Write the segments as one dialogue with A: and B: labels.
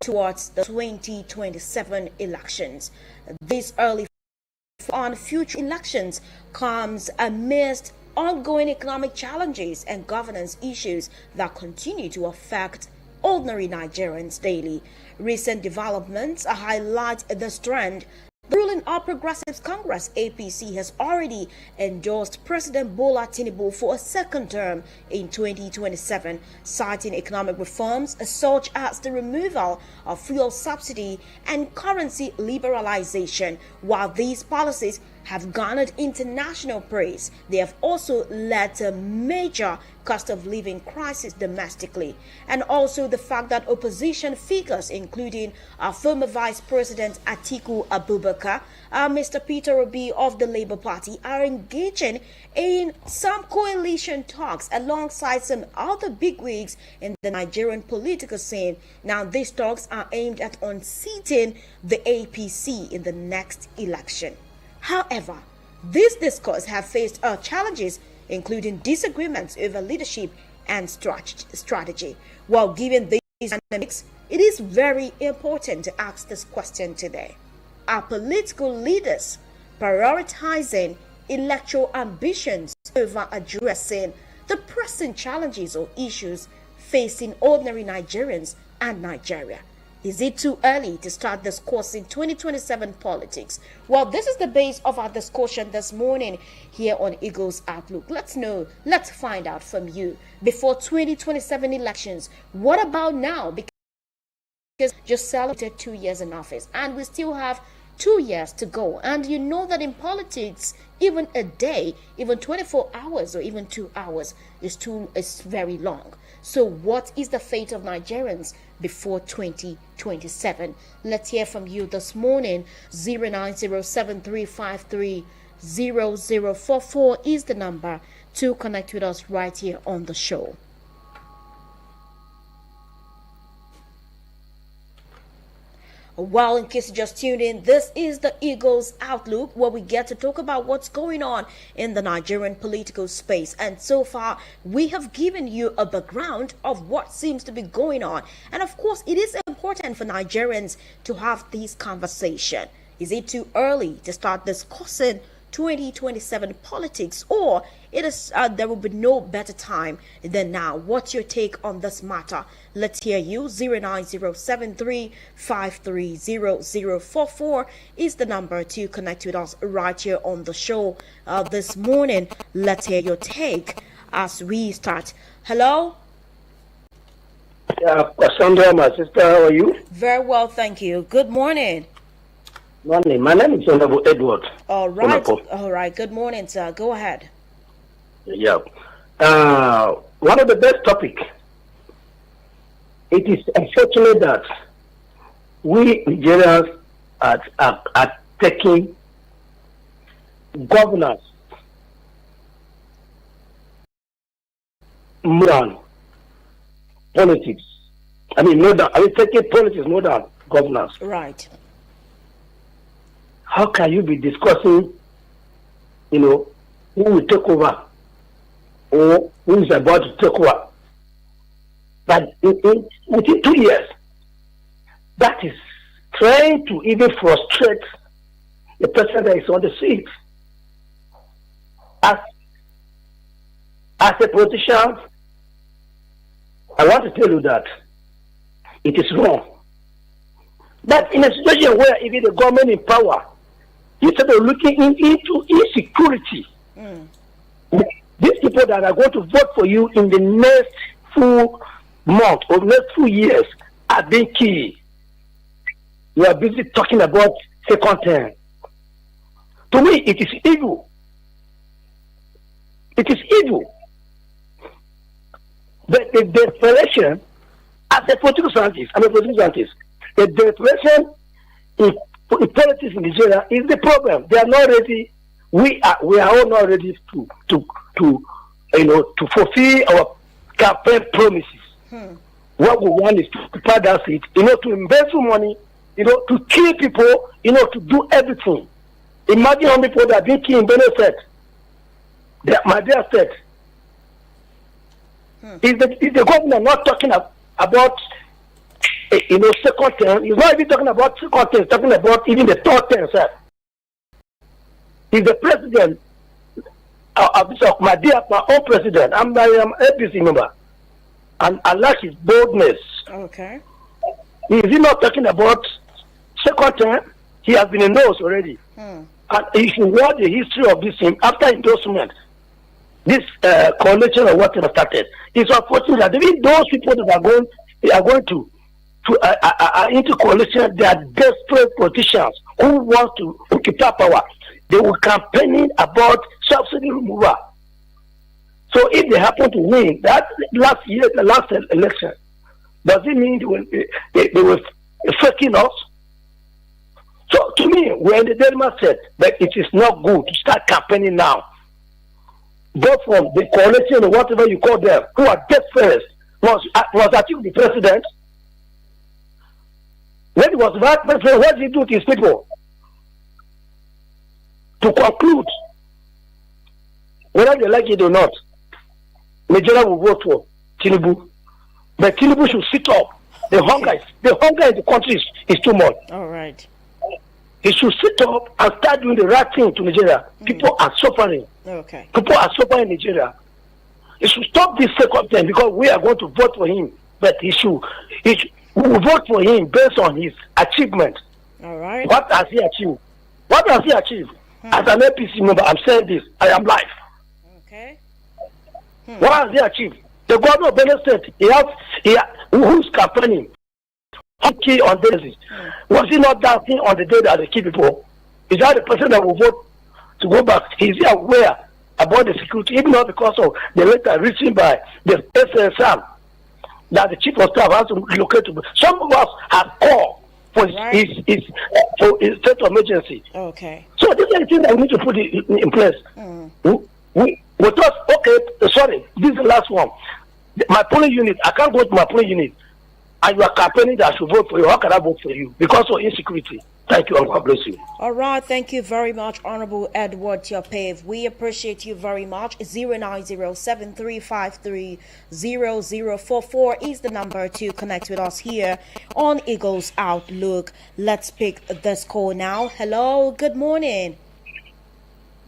A: towards the 2027 elections. This early on future elections comes amidst ongoing economic challenges and governance issues that continue to affect ordinary Nigerians daily. Recent developments highlight this trend. The ruling All Progressives Congress (APC) has already endorsed President Bola Tinubu for a second term in 2027, citing economic reforms such as the removal of fuel subsidy and currency liberalization. While these policies have garnered international praise, they have also led to a major cost of living crisis domestically, and also the fact that opposition figures, including our former Vice President Atiku Abubakar, Mr. Peter Obi of the Labour Party, are engaging in some coalition talks alongside some other bigwigs in the Nigerian political scene. Now, these talks are aimed at unseating the APC in the next election. However, these discourses have faced challenges, including disagreements over leadership and strategy. While given these dynamics, it is very important to ask this question today. Are political leaders prioritizing electoral ambitions over addressing the pressing challenges or issues facing ordinary Nigerians and Nigeria? Is it too early to start discussing 2027 politics? Well, this is the base of our discussion this morning here on Eagles Outlook. Let's find out from you. Before 2027 elections, what about now? Because just celebrated 2 years in office and we still have 2 years to go. And you know that in politics, even a day, even 24 hours or even 2 hours is very long. So what is the fate of Nigerians before 2027? Let's hear from you this morning. 09073530044 is the number to connect with us right here on the show. Well, in case you just tuned in, this is the Eagles Outlook, where we get to talk about what's going on in the Nigerian political space. And so far, we have given you a background of what seems to be going on. And of course, it is important for Nigerians to have this conversation. Is it too early to start discussing 2027 politics, or there will be no better time than now? What's your take on this matter? Let's hear you. 09073530044 is the number to connect with us right here on the show this morning. Let's hear your take as we start. Hello?
B: Yeah, Cassandra, my sister, how are you?
A: Very well, thank you. Good morning.
B: Morning. My name is Honorable Edward.
A: All right. Good morning, sir. Go ahead.
B: Yeah. One of the best topics. It is unfortunate that we Nigerians are taking governance more than politics. Taking politics more than governance.
A: Right.
B: How can you be discussing, who will take over or who is about to take over? But within 2 years, that is trying to even frustrate the person that is on the seat. As a politician, I want to tell you that it is wrong. But in a situation where even the government in power, instead of looking into insecurity, these people that are going to vote for you in the next full month or next 2 years are being killed. You are busy talking about second term. To me, it is evil. It is evil. But the desperation, as a political scientist, the desperation in politics in Nigeria is the problem. They are not ready. We are all not ready to fulfill our campaign promises. What we want is to prepare that seat, to embezzle money, to kill people, to do everything. Imagine how many people that are being killed in Benue State. My dear State. Is the government not talking about second term. He's not even talking about second term. He's talking about even the third term, sir. He's the president of my own president. I'm APC member. And I like his boldness.
A: Okay.
B: Is he not talking about second term? He has been endorsed already. And if you watch the history of this thing, after endorsement, this coalition or whatever started, it's unfortunate that even those people that are going to into coalition, they are desperate politicians who want to occupy power. They will campaigning about subsidy removal. So if they happen to win that last election, does it mean they were faking us? So to me, we're in the dilemma set that it is not good to start campaigning now. Both from the coalition or whatever you call them, who are desperate, was Atiku the president? When he was vice president, what did he do to his people? To conclude, whether they like it or not, Nigeria will vote for Tinubu. But Tinubu should sit up. The hunger in the country is too much.
A: All right.
B: He should sit up and start doing the right thing to Nigeria. People are suffering.
A: Okay.
B: People are suffering in Nigeria. He should stop this second thing because we are going to vote for him. But we will vote for him based on his achievement.
A: All right.
B: What has he achieved? What has he achieved? As an APC member, I'm saying this. I am live.
A: Okay.
B: What has he achieved? The governor of Benue State, who's campaigning, key on this. Was he not dancing on the day that they kill people? Is that the person that will vote to go back? Is he aware about the security, even not because of the letter written by the SSM that the chief of staff has to relocate to? Some of us have called for his state of emergency.
A: Okay.
B: So this is the thing that we need to put in place. We thought, okay, sorry, this is the last one. My polling unit, I can't go to my polling unit, and you are campaigning that I should vote for you. How can I vote for you? Because of insecurity. Thank you, and God bless you.
A: All right, thank you very much, Honorable Edward Tiopave. We appreciate you very much. 090-7353-0044 is the number to connect with us here on Eagles Outlook. Let's pick this call now. Hello, good morning.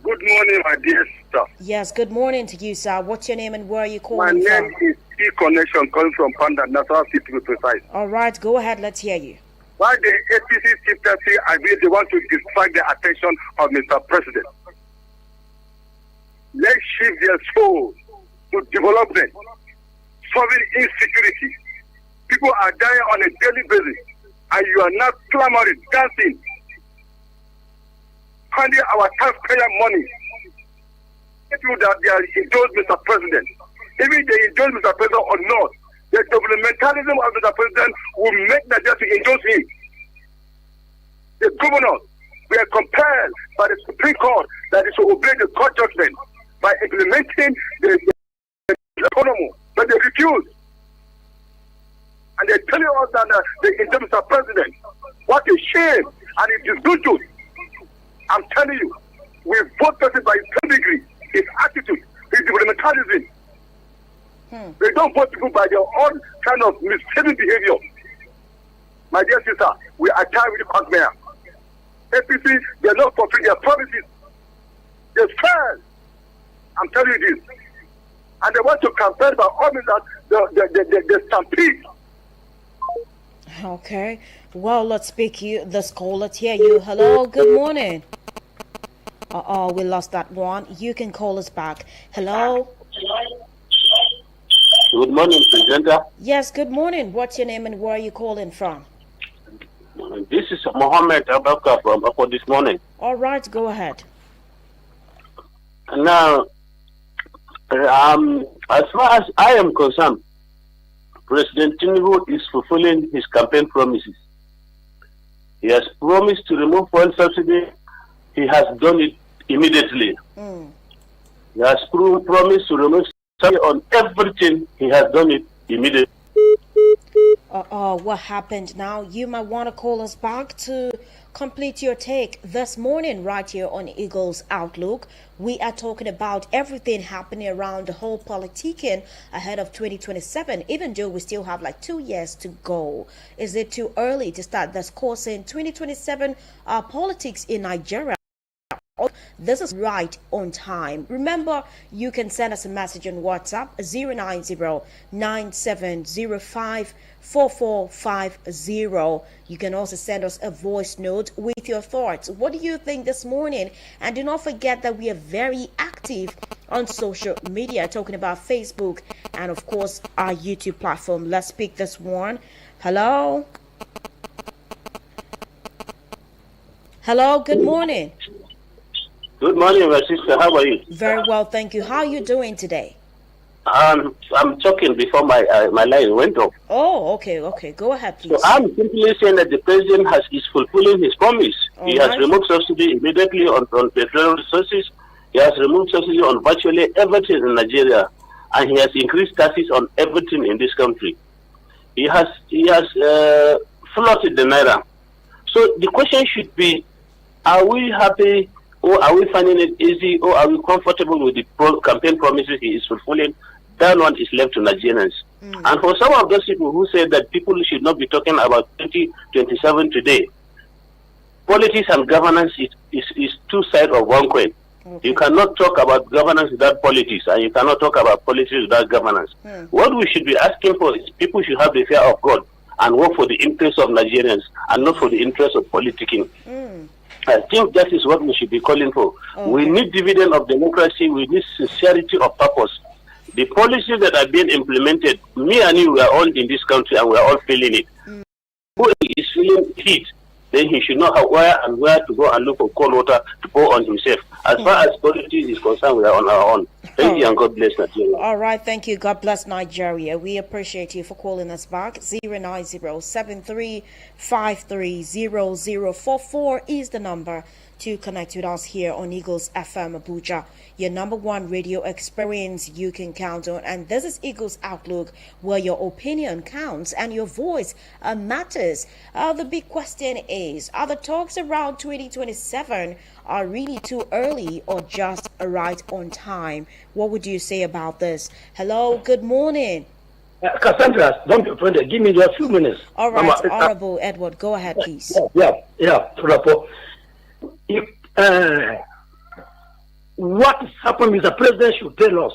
C: Good morning, my dear sister.
A: Yes, good morning to you, sir. What's your name and where are you
C: My
A: calling
C: name
A: from?
C: is T Connection, calling from Panda, Nassau City to be precise.
A: All right, go ahead. Let's hear you.
C: Why the APC chief agrees they want to distract the attention of Mr. President. Let's shift their soul to development, solving insecurity. People are dying on a daily basis, and you are not clamoring, dancing, handing our taxpayer money. People that they are indulged Mr. President. Even if they indulge Mr. President or not, the governmentalism of Mr. President will make Nigeria to indulge him. The governors were compelled by the Supreme Court that they should obey the court judgment by implementing the economy, but they refused. And they're telling us that they indulge Mr. President. What a shame, and it is due to. I'm telling you, we vote President by his pedigree, his attitude, his developmentalism. They don't vote people by their own kind of misleading behavior. My dear sister, we are tired with the past mayor. APC, they are not fulfilling their promises. They failed. I'm telling you this. And they want to campaign by all means that the stampede.
A: Okay. Well, let's speak this call. Let's hear you. Hello, good morning. We lost that one. You can call us back. Hello.
D: Good morning, presenter.
A: Yes, good morning. What's your name and where are you calling from?
D: This is Mohammed Abaka from Upper this morning.
A: All right, go ahead.
D: Now, as far as I am concerned, President Tinubu is fulfilling his campaign promises. He has promised to remove fuel subsidy. He has done it immediately. He has promised to remove subsidy on everything. He has done it immediately.
A: What happened now? You might want to call us back to Complete your take this morning right here on Eagles Outlook. We are talking about everything happening around the whole politicking ahead of 2027, even though we still have like 2 years to go. Is it too early to start discussing 2027 politics in Nigeria? This is right on time. Remember, you can send us a message on WhatsApp 090-9705-4450. You can also send us a voice note with your thoughts. What do you think this morning? And do not forget that we are very active on social media, talking about Facebook and of course our YouTube platform. Let's pick this one. Hello? Hello, good morning.
D: Good morning, my sister. How are you?
A: Very well, thank you. How are you doing today?
D: I'm talking before my line went off.
A: Oh, okay. Go ahead, please.
D: So I'm simply saying that the president is fulfilling his promise. He has
A: right.
D: removed subsidy immediately on petroleum resources. He has removed subsidy on virtually everything in Nigeria, and he has increased taxes on everything in this country. He has floated the naira. So the question should be: are we happy? Or are we finding it easy, or are we comfortable with the campaign promises he is fulfilling? That one is left to Nigerians. And for some of those people who say that people should not be talking about 2027 today, politics and governance is two sides of one coin. Okay. You cannot talk about governance without politics, and you cannot talk about politics without governance. What we should be asking for is people should have the fear of God and work for the interests of Nigerians and not for the interests of politicking. I think that is what we should be calling for. Okay. We need dividend of democracy. We need sincerity of purpose. The policies that are being implemented, me and you, we are all in this country and we are all feeling it. Who is feeling heat, then he should know where to go and look for cold water to pour on himself. As far as politics is concerned, we are on our own. Thank you and God bless Nigeria.
A: All right, thank you. God bless Nigeria. We appreciate you for calling us back. 090-7353-0044 is the number to connect with us here on Eagles FM Abuja, your number one radio experience you can count on. And this is Eagles Outlook, where your opinion counts and your voice matters. The big question is, are the talks around 2027 are really too early or just right on time? What would you say about this? Hello, good morning.
B: Cassandra, don't be offended. Give me just a few minutes.
A: All right, Honorable Edward, go ahead, please.
B: Yeah. What happened is the president should tell us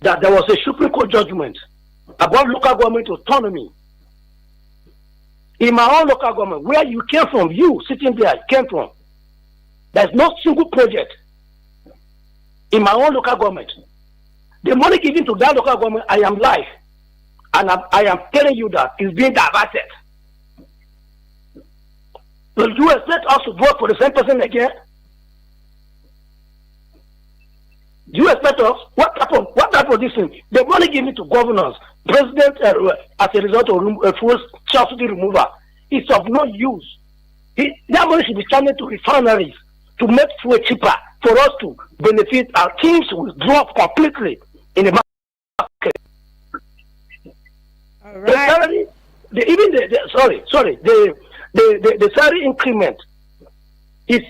B: that there was a Supreme Court judgment about local government autonomy. In my own local government, where you came from, you sitting there came from, there's no single project in my own local government. The money given to that local government, I am live, and I am telling you that it's being diverted. Will you expect us to vote for the same person again? Do you expect us? What type of this thing? The money given to governors, president, as a result of fuel subsidy removal, is of no use. That money should be channeled to refineries to make fuel cheaper for us to benefit. Our teams will drop completely in the market.
A: All right.
B: The salary increment is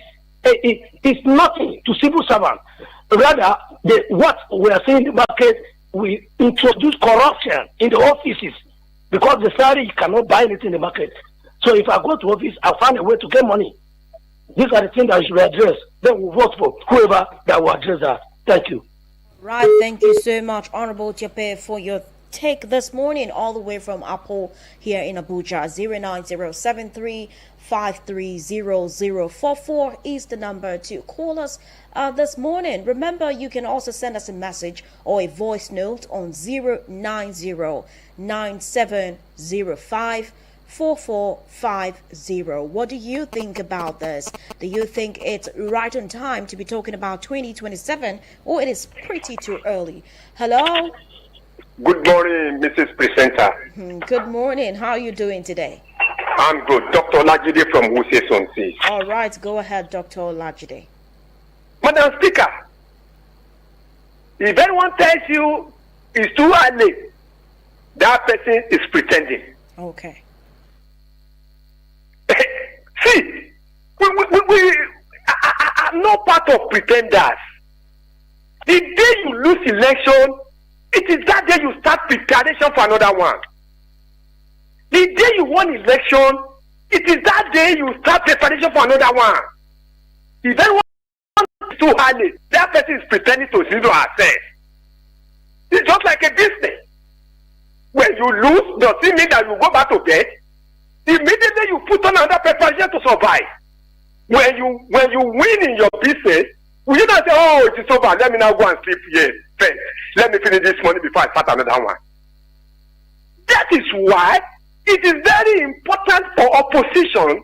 B: nothing to civil servants. Rather, what we are seeing in the market, we introduce corruption in the offices because the salary you cannot buy anything in the market. So if I go to office, I'll find a way to get money. These are the things that should be addressed. Then we'll vote for whoever that will address that. Thank you.
A: Right, thank you so much, Honorable Jape, for your take this morning all the way from Apple here in Abuja. 090-7353-0044 is the number to call us this morning. Remember, you can also send us a message or a voice note on 090-9705-4450. What do you think about this? Do you think it's right on time to be talking about 2027, or it is pretty too early? Hello?
C: Good morning, Mrs. Presenter.
A: Good morning. How are you doing today?
C: I'm good. Dr. Olajide from Wuse Sonsi.
A: All right, go ahead, Dr. Olajide.
C: Madam Speaker, if anyone tells you it's too early, that person is pretending.
A: Okay.
C: See, we are not part of pretenders. The day you lose election, it is that day you start preparation for another one. The day you won election, it is that day you start preparation for another one. If anyone is too early, that person is pretending to zero herself. It's just like a business. When you lose, does it mean that you go back to bed? Immediately you put on another preparation to survive. When you win in your business, will you not say, oh, it is over, let me now go and sleep here first. Let me finish this money before I start another one. That is why it is very important for opposition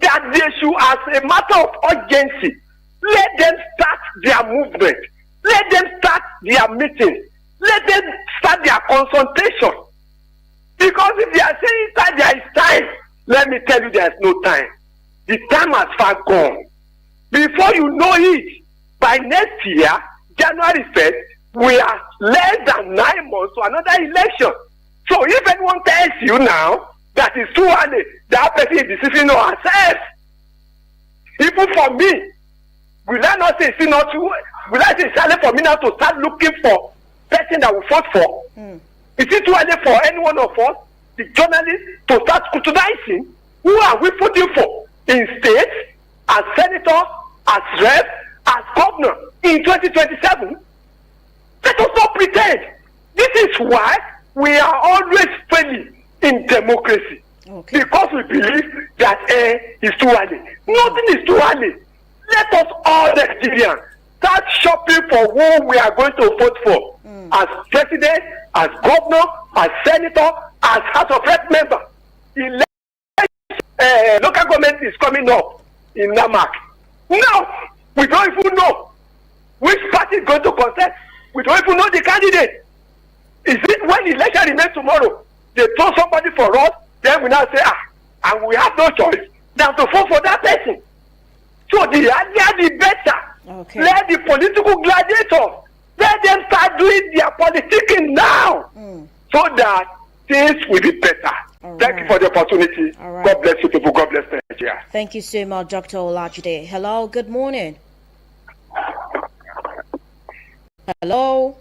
C: that they should, as a matter of urgency, let them start their movement. Let them start their meeting. Let them start their consultation. Because if they are saying that there is time, let me tell you there is no time. The time has far gone. Before you know it, by next year, January 1st, we are less than 9 months to another election. So if anyone tells you now that it's too early, that person is deceiving herself. Even for me, will I not say it's not too? Will I say it's early for me now to start looking for person that will vote for? Is it too early for any one of us, the journalists, to start scrutinizing who are we voting for in states, as senator, as rep, as governor in 2027? Let us not pretend. This is why we are always failing in democracy. Okay. Because we believe that it's too early. Nothing is too early. Let us all Nigerians start shopping for who we are going to vote for. As president, as governor, as senator, as House of Rep member. Local government is coming up in Namak. Now, we don't even know which party is going to contest. We don't even know the candidate. Is it when the election remains tomorrow, they throw somebody for us, then we now say, and we have no choice than to vote for that person. So the earlier the better. Okay. Let the political gladiators, let them start doing their politicking now, so that things will be better. Thank you for the opportunity. God bless you people. God bless Nigeria.
A: Thank you so much, Dr. Olajide. Hello, good morning. Hello.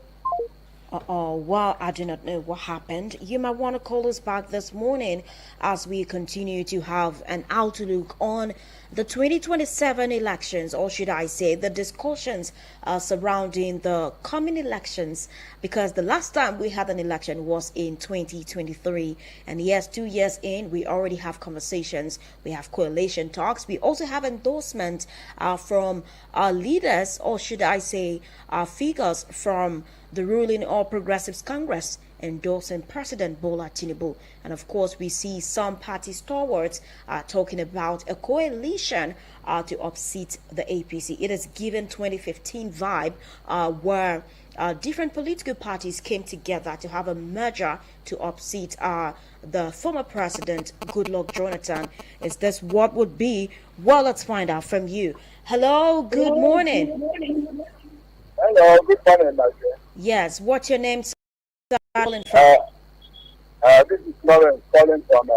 A: Well, I do not know what happened. You might want to call us back this morning as we continue to have an outlook on the 2027 elections, or should I say the discussions surrounding the coming elections, because the last time we had an election was in 2023. And yes, 2 years in, we already have conversations. We have coalition talks. We also have endorsement from our leaders, or should I say our figures from the ruling All Progressives Congress endorsing President Bola Tinubu. And of course, we see some party stalwarts talking about a coalition to upseat the APC. It is given 2015 vibe where different political parties came together to have a merger to upseat the former president, Goodluck Jonathan. Is this what would be? Well, let's find out from you. Hello, good morning.
E: Hello, good morning, my friend.
A: Yes, what's your name, sir?
E: This is Lawrence calling from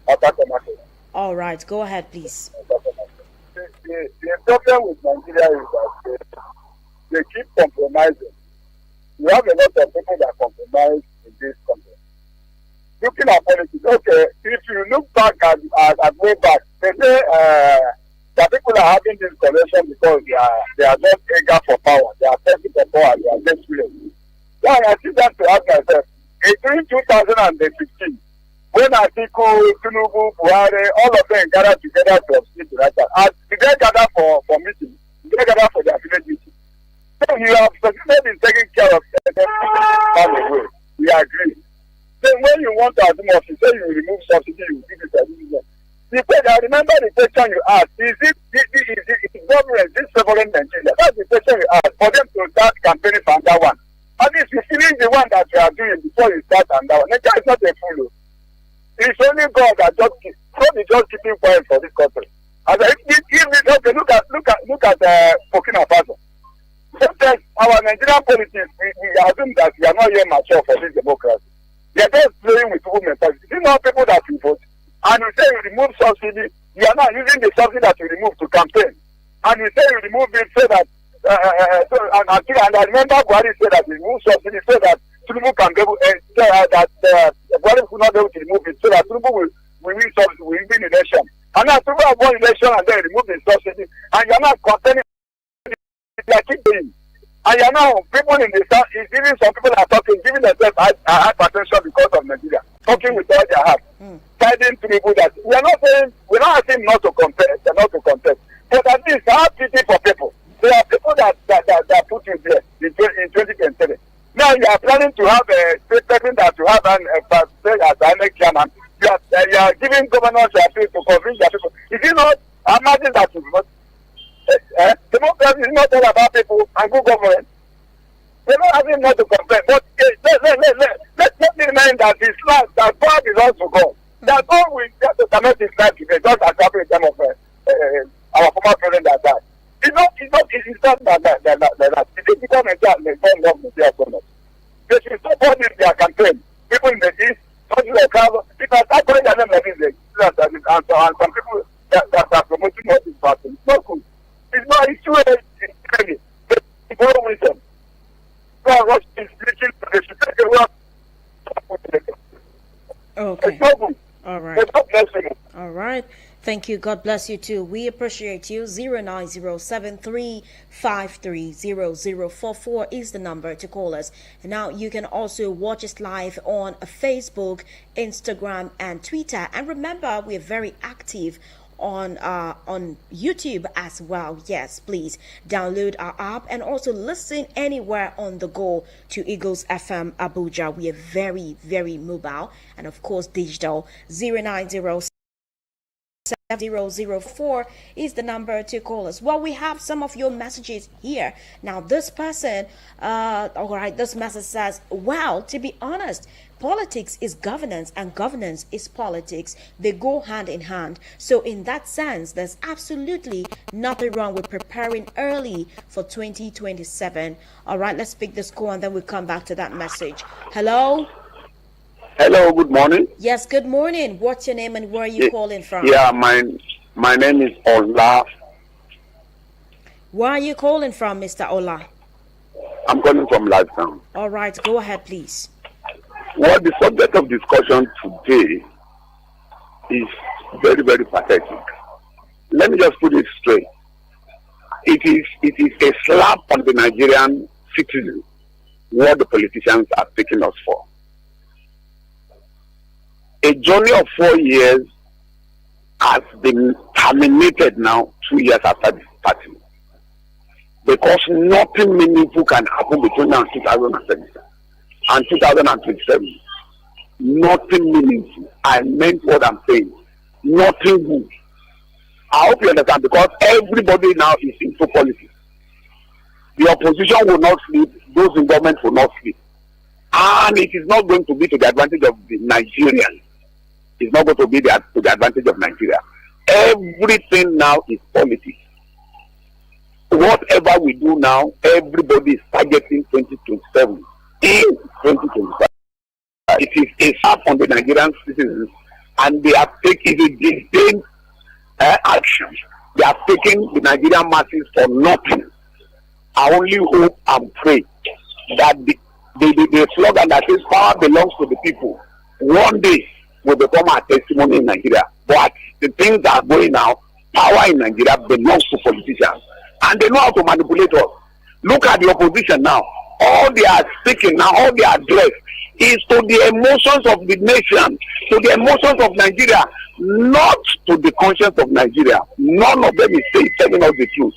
E: Otakomato.
A: All right, go ahead, please.
E: The problem with Nigeria is that they keep compromising. You have a lot of people that compromise in this country. Looking at politics, okay, if you look back at way back, they say that people are having this corruption because they are not eager for power. They are searching for power. They are desperate. Why I see that to ask myself, in 2015, when Atiku, Tinubu, Buhari, all of them gathered together to upseat the right side, did they gather for meetings? Did they gather for their village meetings? So you have succeeded in taking care of them. We agree. Then when you want to assume office, say you remove subsidy, you give it a reason. I remember the question you asked, is government, this sovereign Nigeria? That's the question you asked, for them to start campaigning for that one. At least you finish the one that you are doing before you start another one. Nigeria is not a fool. It's only God that God is just keeping quiet for this country. As okay, look at Burkina Faso. Sometimes our Nigerian politics, we assume that we are not yet mature for this democracy. They are just playing with people mentality. You know people that you vote, and you say you remove subsidy, you You are not using the subsidy that you removed to campaign. And you say you removed it so that, and I remember Buhari said that he removed subsidy so that Tinubu can be able, that Buhari could not be able to remove it so that Tinubu will win election. And now Tinubu have won election and then remove the subsidy. And you are not contending with the keep doing. And you know, people in the south, even some people are talking, giving themselves hypertension because of Nigeria, talking with all their heart, guiding people that we're not asking not to contest, but at least have pity for people. There are people that put you there in 2027. Now you are planning to have a person that you have an next chairman. You are giving governors their people to convince their people. Is it not? Imagine that you not. Democracy is not all about people and good government. We're not having not to compare, but let's remind that Islam, that God is also God. That God will get to connect Islam today, just as happened in time of our former president that died. It's not that. It's a government that they don't love the government. They should support their campaign. People in the East, don't like how people are calling their name like this, and some people that are promoting all this person. It's not good. It's not, it's too early. It's go with them. God wants to take a walk.
A: Okay.
E: It's not good.
A: All right.
E: It's not blessing.
A: All right. Thank you. God bless you too. We appreciate you. 09073530044 is the number to call us. And now you can also watch us live on Facebook, Instagram, and Twitter. And remember, we are very active on YouTube as well. Yes, please download our app and also listen anywhere on the go to Eagles FM Abuja. We are very, very mobile and of course digital. 0907004 is the number to call us. Well, we have some of your messages here. Now, this person, all right, this message says, well, to be honest, politics is governance and governance is politics. They go hand in hand. So in that sense, there's absolutely nothing wrong with preparing early for 2027. All right, let's pick this call and then we'll come back to that message. Hello?
F: Hello, good morning.
A: Yes, good morning. What's your name and where are you calling from?
F: Yeah, my name is Ola.
A: Where are you calling from, Mr. Ola?
F: I'm calling from Lifetown.
A: All right, go ahead, please.
F: Well, the subject of discussion today is very, very pathetic. Let me just put it straight. It is a slap on the Nigerian citizen what the politicians are taking us for. A journey of 4 years has been terminated now 2 years after the party. Because nothing meaningful can happen between now and 2007 and 2027. Nothing meaningful. I meant what I'm saying. Nothing good. I hope you understand, because everybody now is into politics. The opposition will not sleep, those in government will not sleep. And it is not going to be to the advantage of the Nigerians. It's not going to be to the advantage of Nigeria. Everything now is politics. Whatever we do now, everybody is targeting 2027. In 2025, it is a slap on the Nigerian citizens, and they are taking the action. They are taking the Nigerian masses for nothing. I only hope and pray that the slogan that says power belongs to the people one day will become a testimony in Nigeria. But the things that are going now, power in Nigeria belongs to politicians, and they know how to manipulate us. Look at the opposition now. All they are speaking now, all they address is to the emotions of the nation, to the emotions of Nigeria, not to the conscience of Nigeria. None of them is telling us the truth.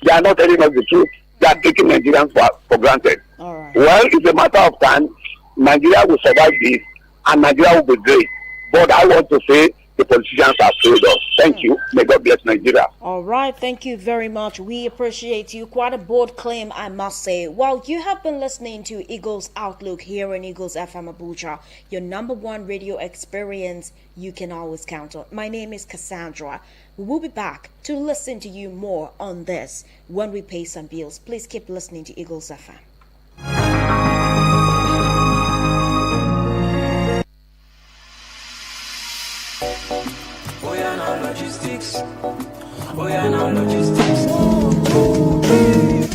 F: They are not telling us the truth. They are taking Nigerians for granted.
A: All right.
F: Well, it's a matter of time. Nigeria will survive this, and Nigeria will be great. But I want to say the politicians have failed us. Thank you. May God bless Nigeria.
A: All right. Thank you very much. We appreciate you. Quite a bold claim, I must say. Well, you have been listening to Eagles Outlook here on Eagles FM Abuja, your number one radio experience you can always count on. My name is Cassandra. We will be back to listen to you more on this when we pay some bills. Please keep listening to Eagles FM.
G: now logistics. Oh yeah, now logistics.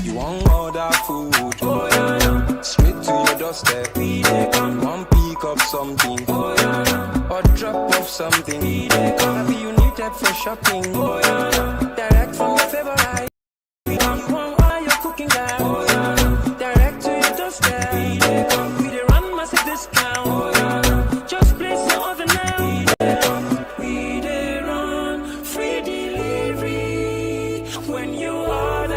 G: You want order food? Oh yeah, straight to your doorstep. We dey come. One pick up something. Oh yeah, or drop off something. We dey come. Maybe you need help for shopping. Oh yeah, direct from your favorite. You want all your cooking down. Oh yeah, direct to your doorstep. We dey come. We dey run massive discount. Oh yeah, just place your order now. We dey come. We dey run free delivery when you order.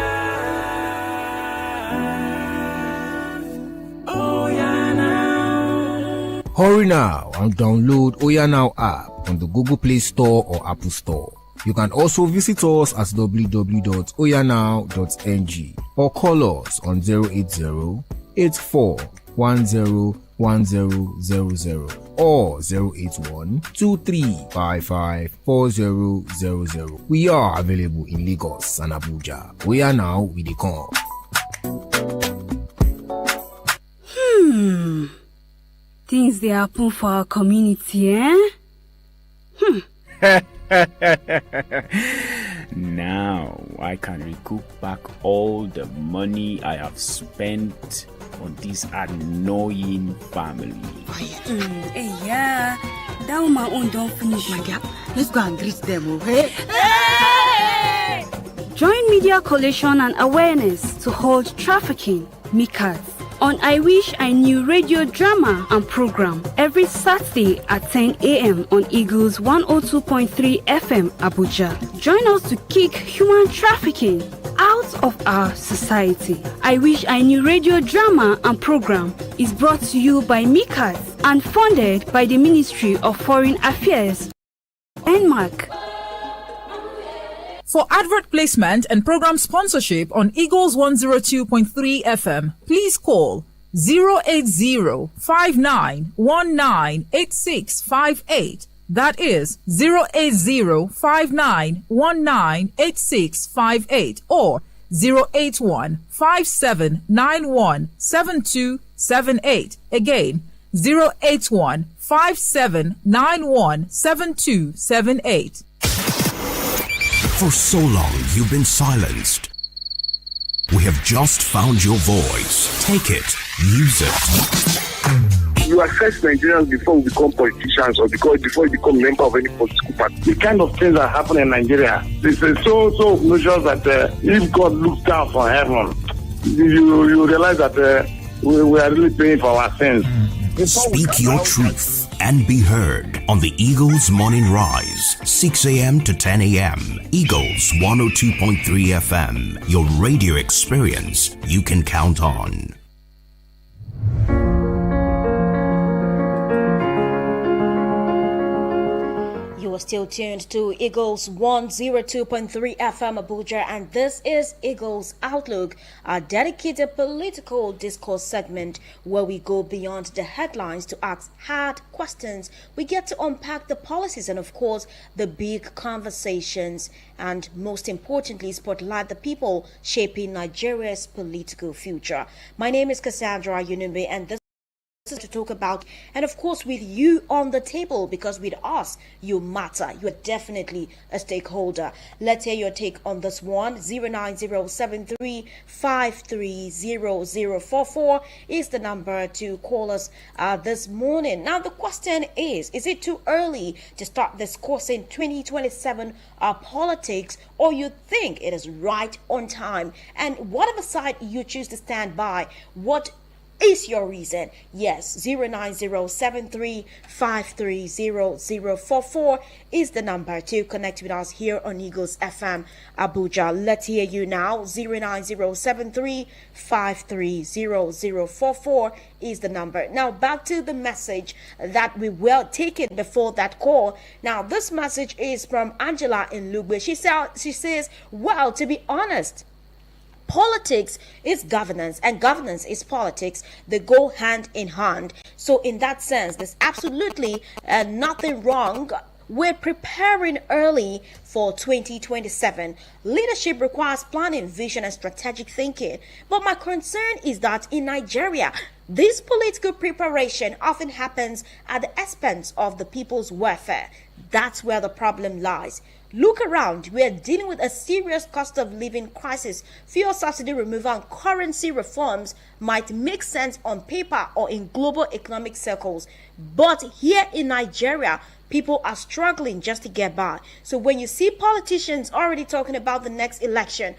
G: Oh yeah now.
H: Hurry now and download Oya Now app on the Google Play Store or Apple Store. You can also visit us at www.oyanow.ng or call us on 080-8410-1000 or 081-2355-4000. We are available in Lagos and Abuja. Oya Now with the come.
I: Things they happen for our community, eh?
J: Now I can recoup back all the money I have spent on this annoying family.
I: Hey, yeah. That woman own don't finish.
K: Let's go and greet them, okay?
I: Hey! Join Media Coalition and Awareness to hold trafficking, MICAT, on I Wish I Knew radio drama and program every Saturday at 10 a.m. on Eagles 102.3 FM Abuja. Join us to kick human trafficking out of our society. I Wish I Knew radio drama and program is brought to you by MICAT and funded by the Ministry of Foreign Affairs, Denmark.
L: For advert placement and program sponsorship on Eagles 102.3 FM, please call 080-5919-8658. That is 080-5919-8658 or 081-5791-7278. Again, 081-5791-7278.
M: For so long, you've been silenced. We have just found your voice. Take it. Use it.
C: You assess Nigerians before we become politicians or before you become a member of any political party.
B: The kind of things that happen in Nigeria, it's so obnoxious that if God looks down from heaven, you realize that we are really paying for our sins.
M: Speak your truth and be heard on the Eagles Morning Rise, 6 a.m. to 10 a.m. Eagles 102.3 FM, your radio experience you can count on.
A: You are still tuned to Eagles 102.3 FM Abuja, and this is Eagles Outlook, our dedicated political discourse segment where we go beyond the headlines to ask hard questions. We get to unpack the policies and, of course, the big conversations, and most importantly, spotlight the people shaping Nigeria's political future. My name is Cassandra Yunumbe, and this to talk about, and of course with you on the table, because with us you matter. You are definitely a stakeholder. Let's hear your take on this one. 09073530044 is the number to call us this morning. Now the question is it too early to start discussing 2027 politics, or you think it is right on time? And whatever side you choose to stand by, what is your reason? Yes, 09073530044 is the number to connect with us here on Eagles FM Abuja. Let's hear you now. 09073530044 is the number. Now back to the message that we were taking before that call. Now this message is from Angela in Lugbe. She says, well, to be honest, politics is governance and governance is politics. They go hand in hand. So in that sense, there's absolutely nothing wrong We're preparing early for 2027. Leadership requires planning, vision, and strategic thinking. But my concern is that in Nigeria, this political preparation often happens at the expense of the people's welfare. That's where the problem lies. Look around. We are dealing with a serious cost of living crisis. Fuel subsidy removal and currency reforms might make sense on paper or in global economic circles. But here in Nigeria, people are struggling just to get by. So when you see politicians already talking about the next election,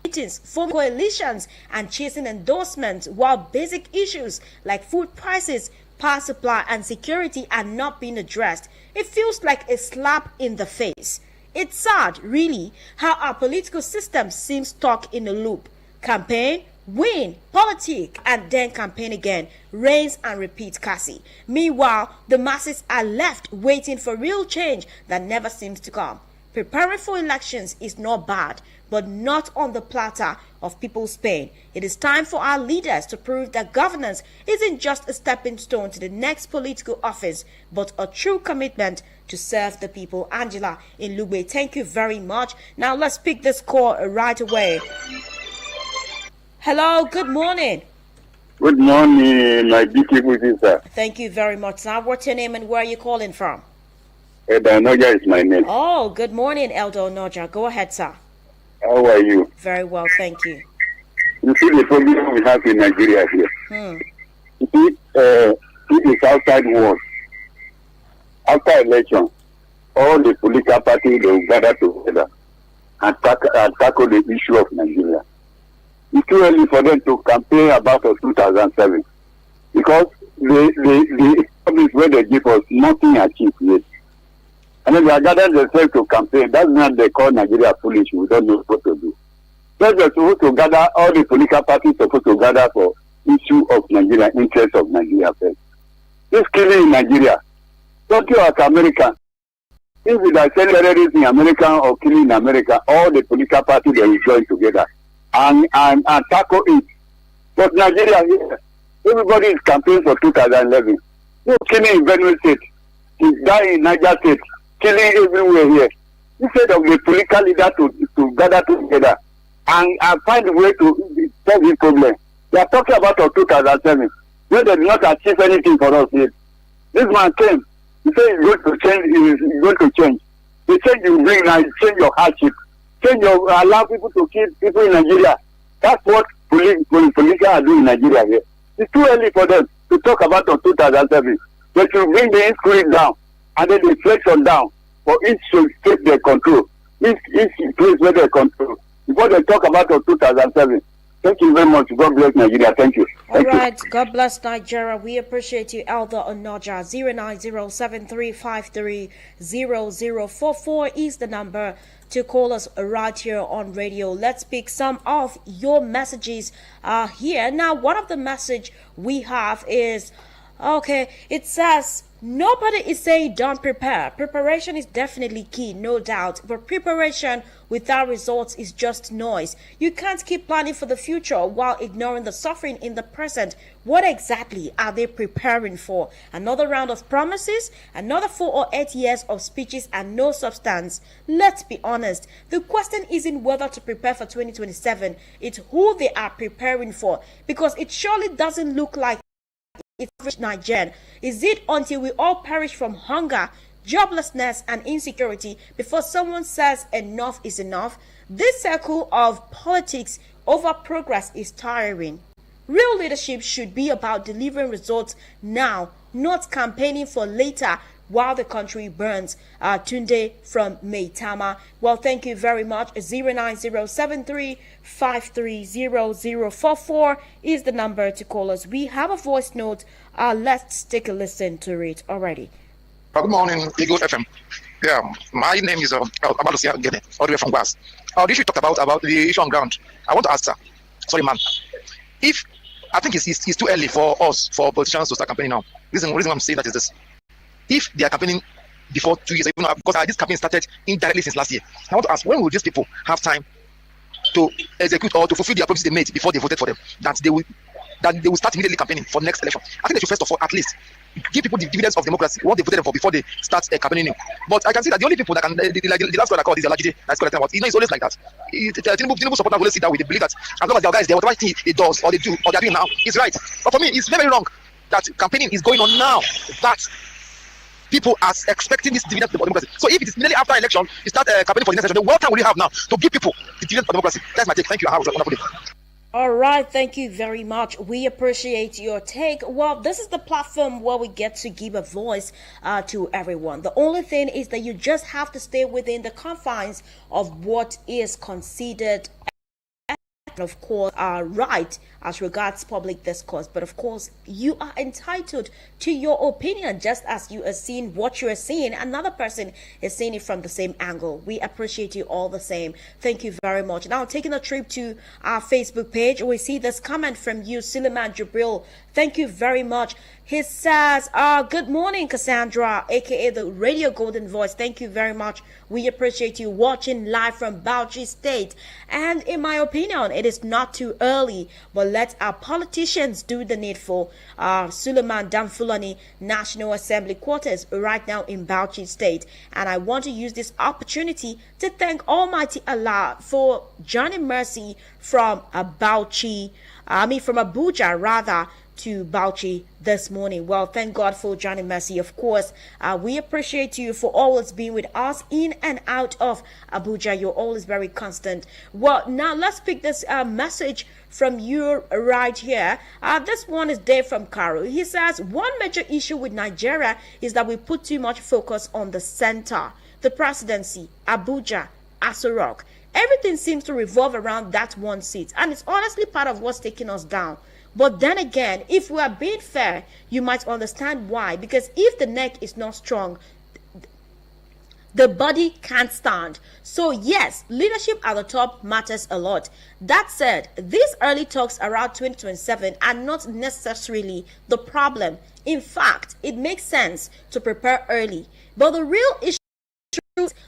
A: meetings, forming coalitions, and chasing endorsements, while basic issues like food prices, power supply, and security are not being addressed, it feels like a slap in the face. It's sad, really, how our political system seems stuck in a loop. Campaign, win, politic, and then campaign again. Rinse and repeat, Cassie. Meanwhile, the masses are left waiting for real change that never seems to come. Preparing for elections is not bad, but not on the platter of people's pain. It is time for our leaders to prove that governance isn't just a stepping stone to the next political office, but a true commitment to serve the people. Angela in Lugbe, thank you very much. Now let's pick this call right away. Hello, good morning.
F: Good morning, my beautiful sister.
A: Thank you very much, sir. What's your name and where are you calling from?
F: Elder Onoja is my name.
A: Oh, good morning, Elder Onoja. Go ahead, sir.
F: How are you?
A: Very well, thank you.
F: You see the problem we have in Nigeria here. You see, it is outside war. After election, all the political parties will gather together and tackle the issue of Nigeria. It's too early for them to campaign about 2007 because the promise where they give us nothing achieved yet. And then they are gathered themselves to campaign. That's not they call Nigeria foolish. We don't know what to do. So they're supposed to gather, all the political parties are supposed to gather for issue of Nigeria, interest of Nigeria first. This killing in Nigeria. Don't you as American. If we are sending terrorists in America or killing in America, all the political parties they will join together and tackle it. But Nigeria here, everybody is campaigning for 2011. You're killing in Benue State. He's dying in Niger State. Killing everywhere here. Instead of the political leader to gather together and find a way to solve this problem. They are talking about 2007. When they did not achieve anything for us yet. This man came. He said he's going to change. He's going to change. The change you bring now is change your hardship. Allow people to kill people in Nigeria. That's what political are doing in Nigeria here. It's too early for them to talk about 2007. They should bring the insecurity down and then the inflation down for each state they control. Each place where they control. Before they talk about 2007. Thank you very much. God bless Nigeria. Thank you.
A: All right. God bless Nigeria. We appreciate you, Elder Onoja. 09073530044 is the number to call us right here on radio. Let's pick some of your messages here. Now, one of the message we have is, okay, it says, nobody is saying don't prepare. Preparation is definitely key, no doubt. But preparation without results is just noise. You can't keep planning for the future while ignoring the suffering in the present. What exactly are they preparing for? Another round of promises? Another 4 or 8 years of speeches and no substance? Let's be honest. The question isn't whether to prepare for 2027. It's who they are preparing for. Because it surely doesn't look like it's Nigerian. Is it until we all perish from hunger, joblessness, and insecurity before someone says enough is enough? This circle of politics over progress is tiring. Real leadership should be about delivering results now, not campaigning for later while the country burns. Tunde from Maitama. Well, thank you very much. 09073530044 is the number to call us. We have a voice note. Let's take a listen to it already.
N: Good morning, Eagle FM. Yeah, my name is Abalusia Gede, all the way from Guas. This you talk about the issue on ground. I want to ask, sir. Sorry, man. If I think it's too early for us, for politicians to start campaigning now. Reason I'm saying that is this. If they are campaigning before 2 years, because this campaign started indirectly since last year. I want to ask, when will these people have time to execute or to fulfill their promises they made before they voted for them? That they will that they will start immediately campaigning for next election. I think they should first of all, at least, give people the dividends of democracy, what they voted for before they start campaigning new. But I can see that the only people that can, the last one I called is Alajide, that's correct. It's always like that. Tinubu supporters always sit down with the belief that as long as their guys there, whatever he does or they do or they're doing now is right. But for me, it's very, very wrong that campaigning is going on now. That people are expecting this dividend for democracy. So if it is merely after election, you start campaigning for the next election, then what time will you have now to give people the dividend for democracy? That's my take. Thank you. Have a wonderful day.
A: All right, thank you very much. We appreciate your take. Well, this is the platform where we get to give a voice to everyone. The only thing is that you just have to stay within the confines of what is considered, of course, right as regards public discourse. But of course, you are entitled to your opinion, just as you are seeing what you are seeing. Another person is seeing it from the same angle. We appreciate you all the same. Thank you very much. Now, taking a trip to our Facebook page, we see this comment from you, Suleiman Jibril. Thank you very much. He says, good morning, Cassandra, aka the Radio Golden Voice. Thank you very much. We appreciate you watching live from Bauchi State. And in my opinion, it is not too early, but let our politicians do the needful. Suleiman Damfulani, National Assembly Quarters, right now in Bauchi State. And I want to use this opportunity to thank Almighty Allah for Johnny Mercy from Abuja rather, to Bauchi this morning. Well, thank God for Johnny Mercy. Of course, we appreciate you for always being with us in and out of Abuja. You're always very constant. Well, now let's pick this message from you right here. This one is Dave from Cairo. He says, one major issue with Nigeria is that we put too much focus on the center, the presidency, Abuja, Aso Rock. Everything seems to revolve around that one seat, and it's honestly part of what's taking us down. But then again, if we are being fair, you might understand why. Because if the neck is not strong, the body can't stand. So yes, leadership at the top matters a lot. That said, these early talks around 2027 are not necessarily the problem. In fact, it makes sense to prepare early. But the real issue,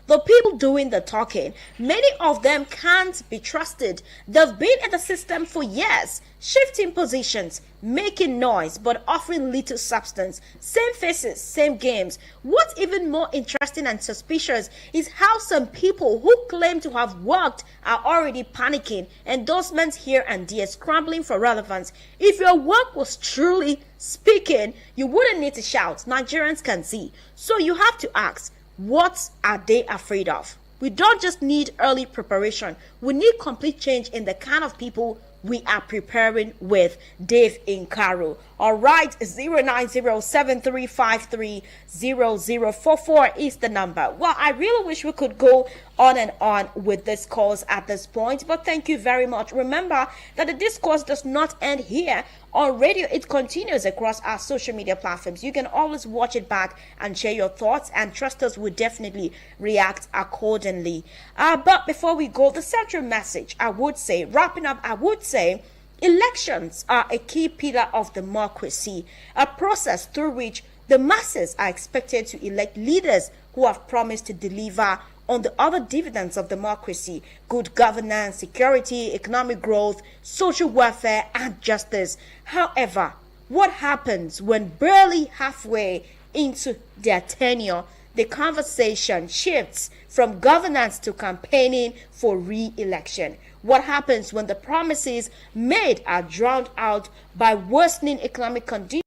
A: the people doing the talking, many of them can't be trusted. They've been in the system for years, shifting positions, making noise, but offering little substance. Same faces, same games. What's even more interesting and suspicious is how some people who claim to have worked are already panicking, endorsements here and there, scrambling for relevance. If your work was truly speaking, you wouldn't need to shout. Nigerians can see. So you have to ask, what are they afraid of? We don't just need early preparation. We need complete change in the kind of people we are preparing with. Dave in Cairo. All right, 09073530044 is the number. Well, I really wish we could go on and on with this course at this point, but thank you very much. Remember that the discourse does not end here on radio. It continues across our social media platforms. You can always watch it back and share your thoughts, and trust us, will definitely react accordingly. But before we go, the central message, wrapping up, I would say, elections are a key pillar of democracy, a process through which the masses are expected to elect leaders who have promised to deliver on the other dividends of democracy: good governance, security, economic growth, social welfare, and justice. However, what happens when barely halfway into their tenure, the conversation shifts from governance to campaigning for re-election? What happens when the promises made are drowned out by worsening economic conditions,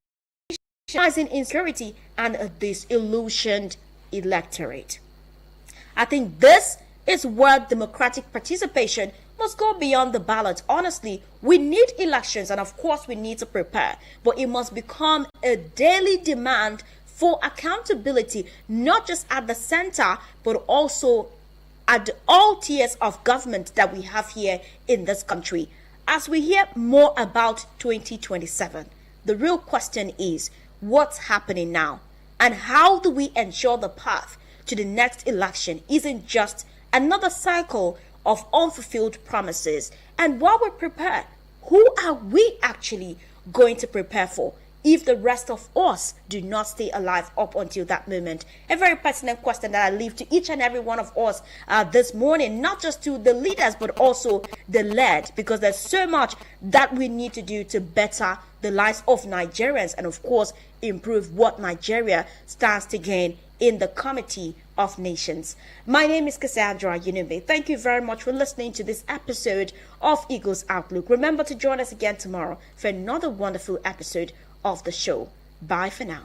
A: rising insecurity, and a disillusioned electorate? I think this is where democratic participation must go beyond the ballot. Honestly, we need elections, and of course we need to prepare, but it must become a daily demand for accountability, not just at the center, but also at all tiers of government that we have here in this country. As we hear more about 2027, the real question is, what's happening now? And how do we ensure the path to the next election isn't just another cycle of unfulfilled promises? And while we prepare, who are we actually going to prepare for? if the rest of us do not stay alive up until that moment? A very pertinent question that I leave to each and every one of us this morning, not just to the leaders, but also the led, because there's so much that we need to do to better the lives of Nigerians and, of course, improve what Nigeria stands to gain in the Committee of Nations. My name is Cassandra Yunube. Thank you very much for listening to this episode of Eagles Outlook. Remember to join us again tomorrow for another wonderful episode of the show. Bye for now.